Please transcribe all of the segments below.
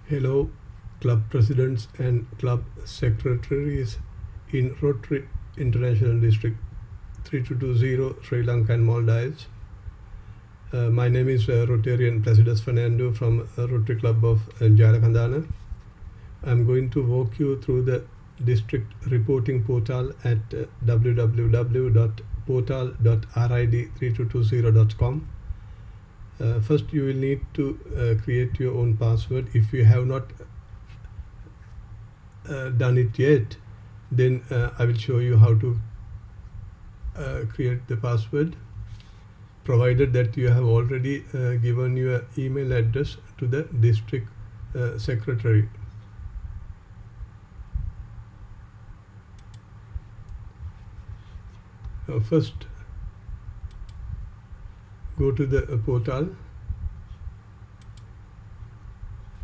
Hello, club presidents and club secretaries in Rotary International District 3220, Sri Lanka and Maldives. My name is Rotarian Placidus Fernando from Rotary Club of Jarakandana. I'm going to walk you through the district reporting portal at www.portal.rid3220.com. First, you will need to create your own password. If you have not done it yet, then I will show you how to create the password, provided that you have already given your email address to the district secretary. First, go to the portal.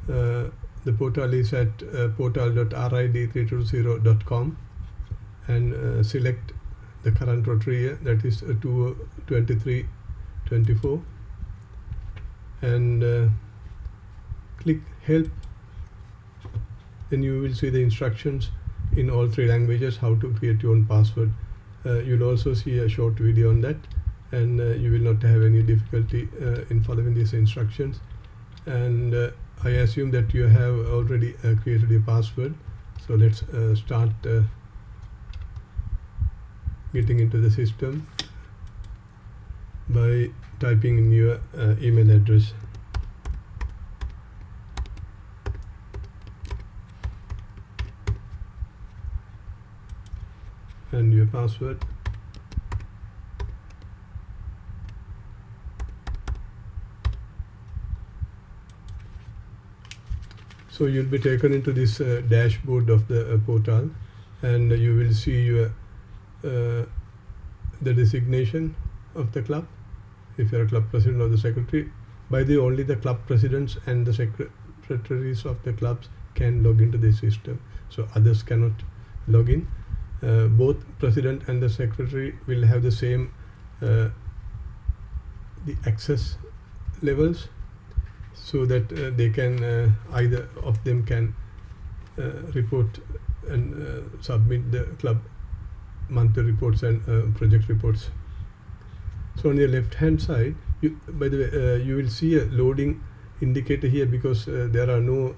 The portal is at portal.rid3220.com and select the current Rotary year, that is 23-24, and click help. Then you will see the instructions in all 3 languages how to create your own password. You'll also see a short video on that, and you will not have any difficulty in following these instructions. And I assume that you have already created your password, so let's start getting into the system by typing in your email address. And your password. So you'll be taken into this dashboard of the portal, and you will see your the designation of the club, if you're a club president or the secretary. By the way, only the club presidents and the secretaries of the clubs can log into the system, so others cannot log in. Both president and the secretary will have the same the access levels, so that they can either of them can report and submit the club monthly reports and project reports. So on your left hand side, by the way, you will see a loading indicator here, because there are no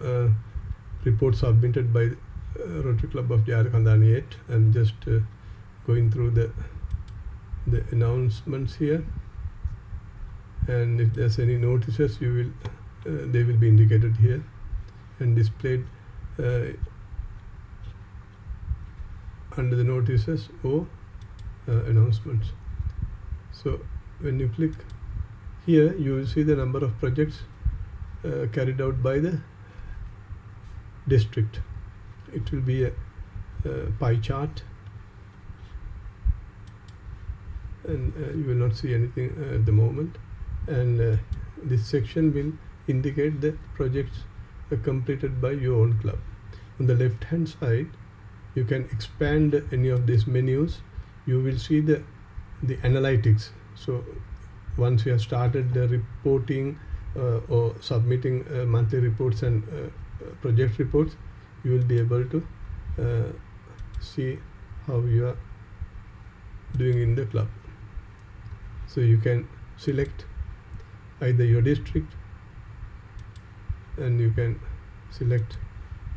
reports submitted by Rotary Club of Jarakandana yet. I'm just going through the announcements here, and if there's any notices, you will they will be indicated here and displayed under the notices or announcements. So when you click here, you will see the number of projects carried out by the district. It will be a pie chart, and you will not see anything at the moment. And this section will indicate the projects completed by your own club. On the left hand side, you can expand any of these menus. You will see the analytics. So once you have started the reporting or submitting monthly reports and project reports, you will be able to see how you are doing in the club. So you can select either your district, and you can select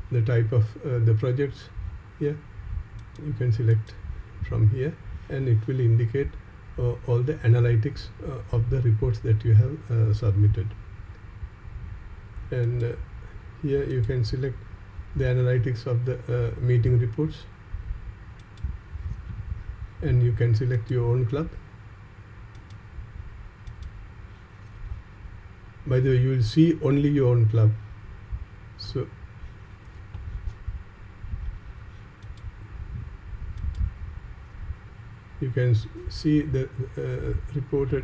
the type of the projects here. You can select from here, and it will indicate all the analytics of the reports that you have submitted. And here you can select the analytics of the meeting reports, and you can select your own club. By the way, you will see only your own club. So you can see the report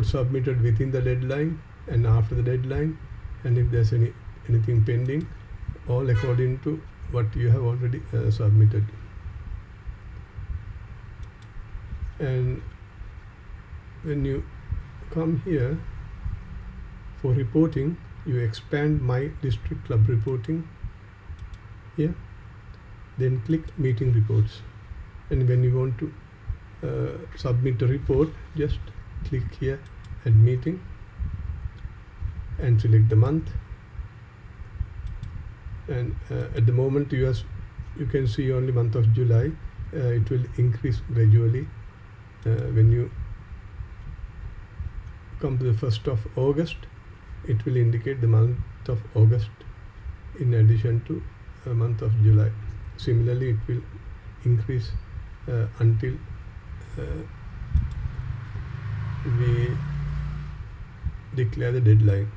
submitted within the deadline and after the deadline, and if there's anything pending, all according to what you have already submitted. And when you come here for reporting, you expand My District Club Reporting here, then click Meeting Reports, and when you want to submit a report, just click here Add Meeting and select the month. And at the moment you can see only month of July. It will increase gradually when you come to the 1st of August. It will indicate the month of August in addition to month of July. Similarly, it will increase until we declare the deadline.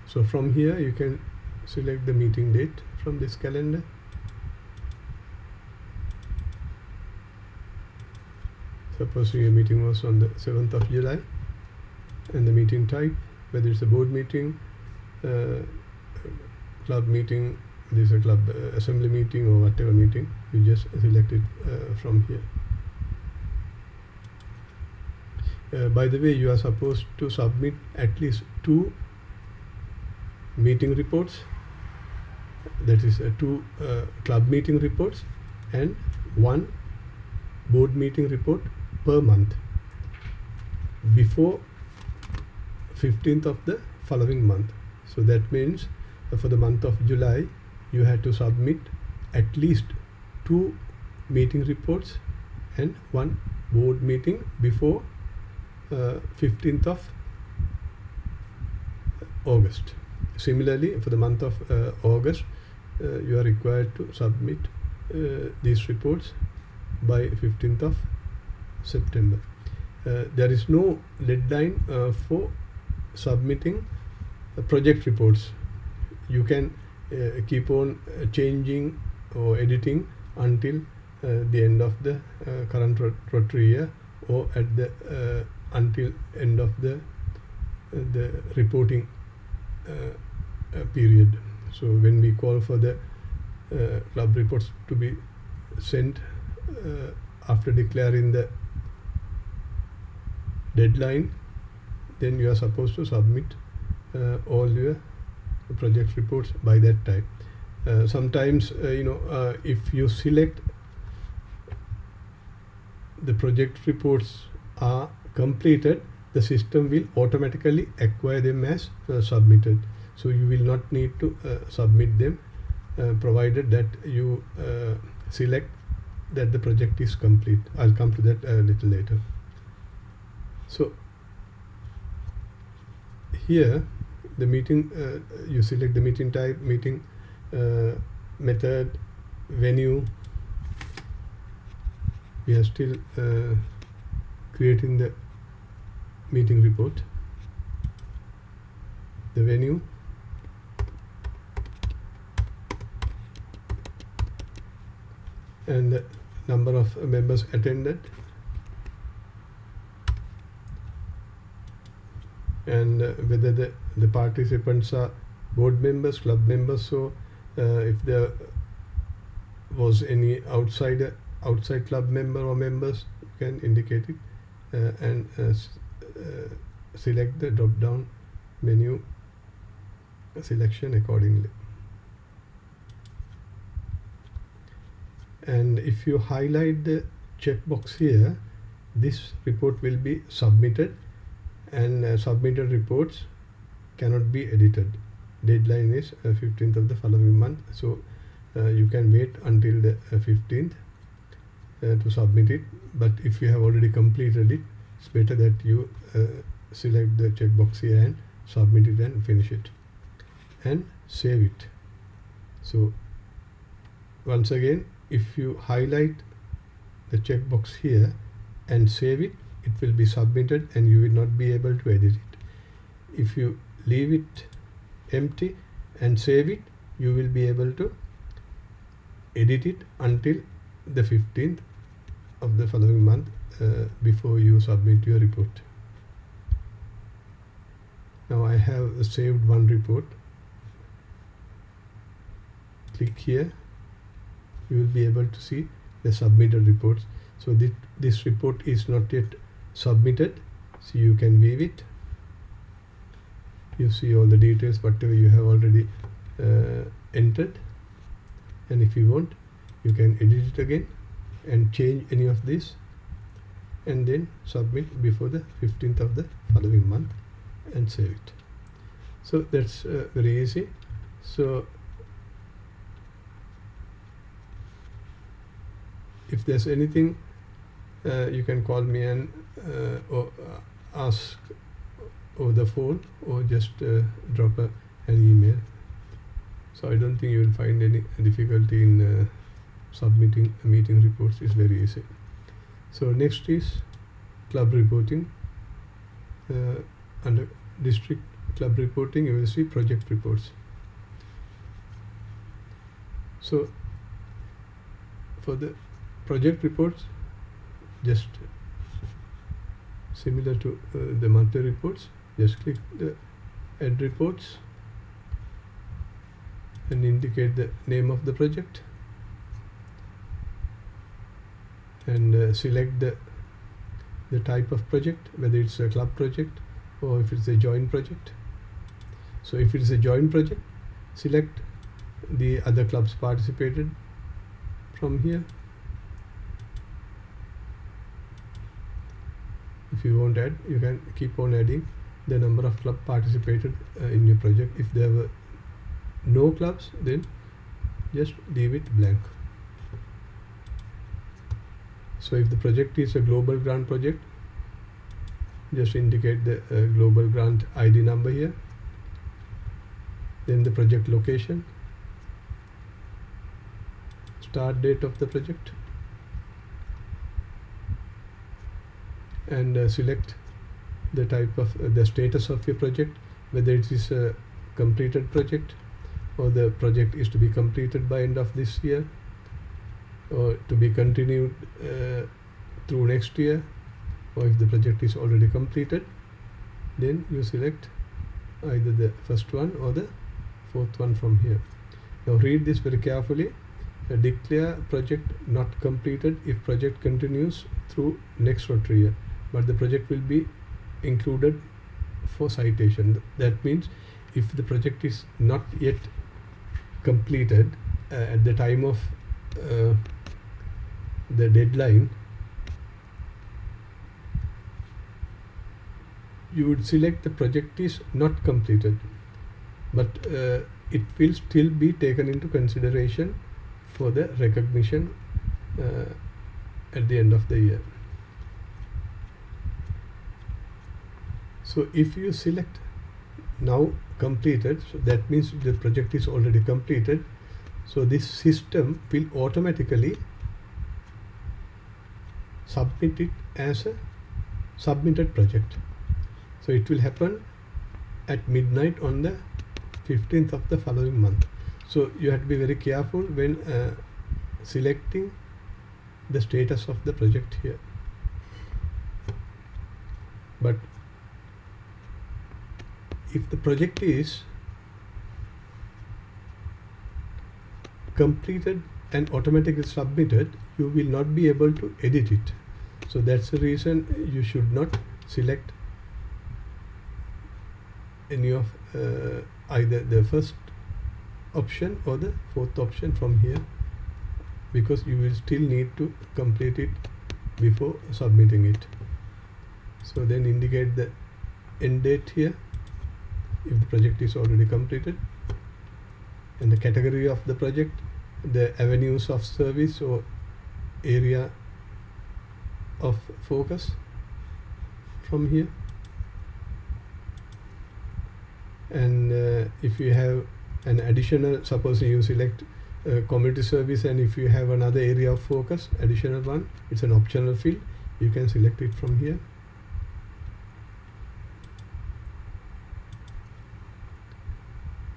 So from here you can select the meeting date from this calendar. Suppose your meeting was on the 7th of July, and the meeting type, whether it's a board meeting, club meeting, this is a club assembly meeting, or whatever meeting, you just select it from here. By the way, you are supposed to submit at least 2 meeting reports, that is 2 club meeting reports and 1 board meeting report per month before 15th of the following month. So that means for the month of July you had to submit at least 2 meeting reports and 1 board meeting before 15th of August. Similarly, for the month of August, you are required to submit these reports by 15th of September. There is no deadline for submitting project reports. You can keep on changing or editing until the end of the current Rotary year, or at the until end of the reporting period. So when we call for the club reports to be sent after declaring the deadline, then you are supposed to submit all your project reports by that time. Sometimes if you select the project reports are completed, the system will automatically acquire them as submitted. So you will not need to submit them, provided that you select that the project is complete. I'll come to that a little later. So here the meeting, you select the meeting type, meeting method, venue. We are still creating the meeting report. The venue, and the number of members attended, and whether the participants are board members, club members. So if there was any outside club member or members, you can indicate it and select the drop down menu selection accordingly. And if you highlight the checkbox here, this report will be submitted, and submitted reports cannot be edited. Deadline is 15th of the following month, so you can wait until the 15th to submit it. But if you have already completed it, it's better that you select the checkbox here and submit it and finish it and save it. So once again, if you highlight the checkbox here and save it, it will be submitted and you will not be able to edit it. If you leave it empty and save it, you will be able to edit it until the 15th of the following month before you submit your report. Now I have saved one report. Click here. You will be able to see the submitted reports. So this report is not yet submitted, so you can view it. you see all the details whatever you have already entered, and if you want you can edit it again and change any of these and then submit before the 15th of the following month and save it. So that's very easy. So if there's anything you can call me and or ask over the phone or just drop an email. So I don't think you will find any difficulty in submitting meeting reports. It's very easy. So next is club reporting. Under district club reporting you will see project reports. So for the project reports, just similar to the monthly reports, just click the add reports and indicate the name of the project and select the type of project, whether it's a club project or if it's a joint project. So if it's a joint project, select the other clubs participated from here. If you want to add, you can keep on adding the number of clubs participated in your project. If there were no clubs, then just leave it blank. So if the project is a global grant project, just indicate the global grant ID number here, then the project location, start date of the project, and select the type of the status of your project, whether it is a completed project or the project is to be completed by end of this year or to be continued through next year, or if the project is already completed, then you select either the first one or the fourth one from here. Now read this very carefully. Declare project not completed if project continues through next Rotary year, but the project will be included for citation. That means if the project is not yet completed at the time of the deadline, you would select the project is not completed, but it will still be taken into consideration for the recognition at the end of the year. So if you select now completed, so that means the project is already completed. So this system will automatically submit it as a submitted project. So it will happen at midnight on the 15th of the following month. So you have to be very careful when selecting the status of the project here. But if the project is completed and automatically submitted, you will not be able to edit it. So that's the reason you should not select any of either the first option or the fourth option from here, because you will still need to complete it before submitting it. So then indicate the end date here if the project is already completed, and the category of the project, the avenues of service or area of focus from here, and if you have an additional, suppose you select community service, and if you have another area of focus, additional one, it's an optional field, you can select it from here.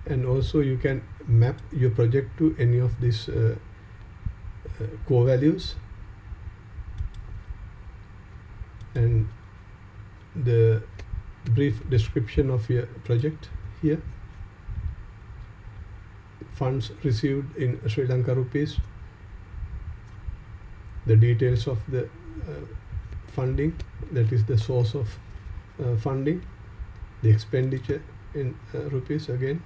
And also you can map your project to any of these core values, and the brief description of your project here. Funds received in Sri Lanka rupees, the details of the funding, that is the source of funding, the expenditure, in rupees again.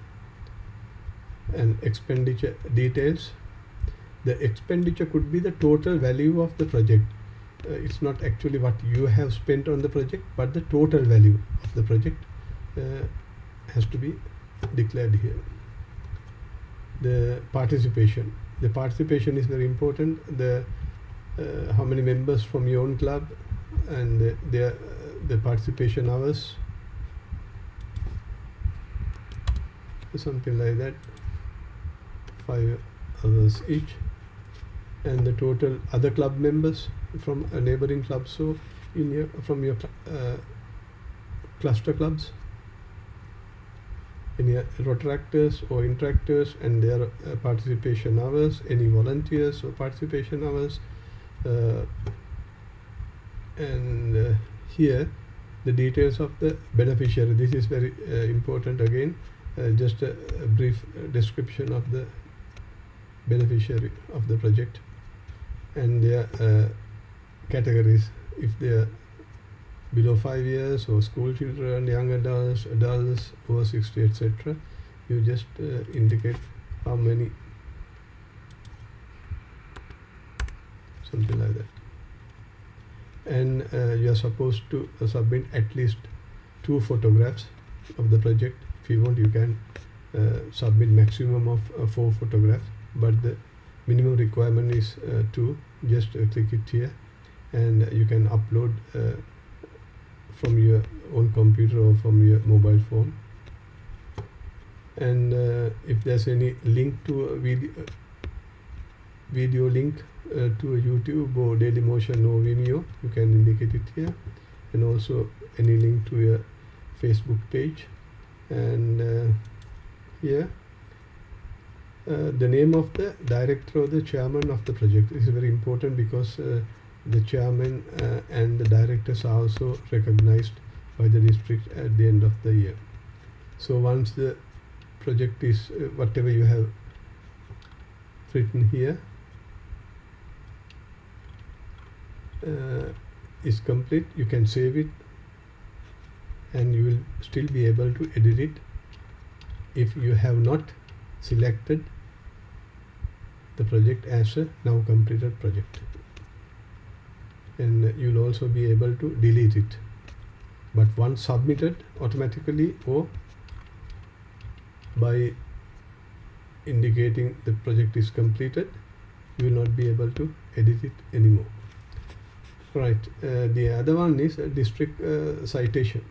And expenditure details. The expenditure could be the total value of the project. It's not actually what you have spent on the project, but the total value of the project has to be declared here. The participation. The participation is very important. The how many members from your own club, and the participation hours, something like that, 5 hours each, and the total other club members from a neighboring club. So from your cluster clubs, any rotaractors or interactors and their participation hours, any volunteers or participation hours, and here the details of the beneficiary. This is very important again. Just a brief description of the beneficiary of the project and their categories, if they are below 5 years or school children, young adults over 60, etc. You just indicate how many, something like that. And you are supposed to submit at least 2 photographs of the project. If you want, you can submit maximum of 4 photographs, but the minimum requirement is 2. Just click it here, and you can upload from your own computer or from your mobile phone. And if there's any link to a video link to a YouTube or Dailymotion or Vimeo, you can indicate it here, and also any link to your Facebook page. And here the name of the director or the chairman of the project is very important, because the chairman and the directors are also recognized by the district at the end of the year. So once the project is whatever you have written here is complete, you can save it, and you will still be able to edit it if you have not selected the project as a now completed project. And you'll also be able to delete it, but once submitted automatically or by indicating the project is completed, you will not be able to edit it anymore. Right. The other one is a district citation.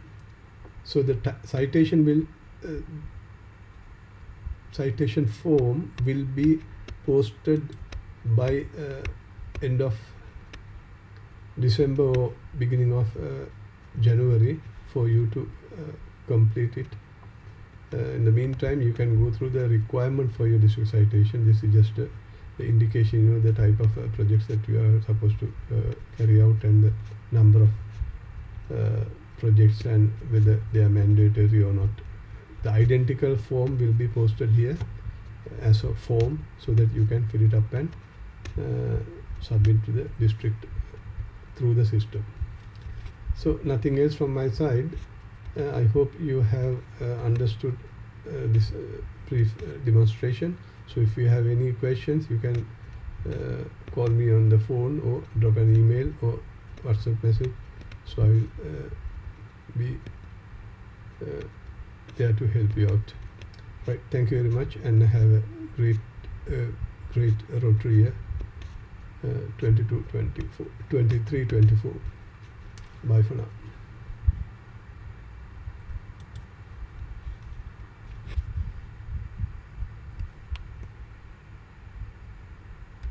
So the citation will citation form will be posted by end of December or beginning of January for you to complete it. In the meantime, you can go through the requirement for your district citation. This is just the indication, the type of projects that you are supposed to carry out, and the number of projects and whether they are mandatory or not. The identical form will be posted here as a form, so that you can fill it up and submit to the district through the system. So nothing else from my side. I hope you have understood this brief demonstration. So if you have any questions, you can call me on the phone or drop an email or WhatsApp message. So I will be there to help you out. Right. Thank you very much, and have a great Rotary year 23-24. Bye for now.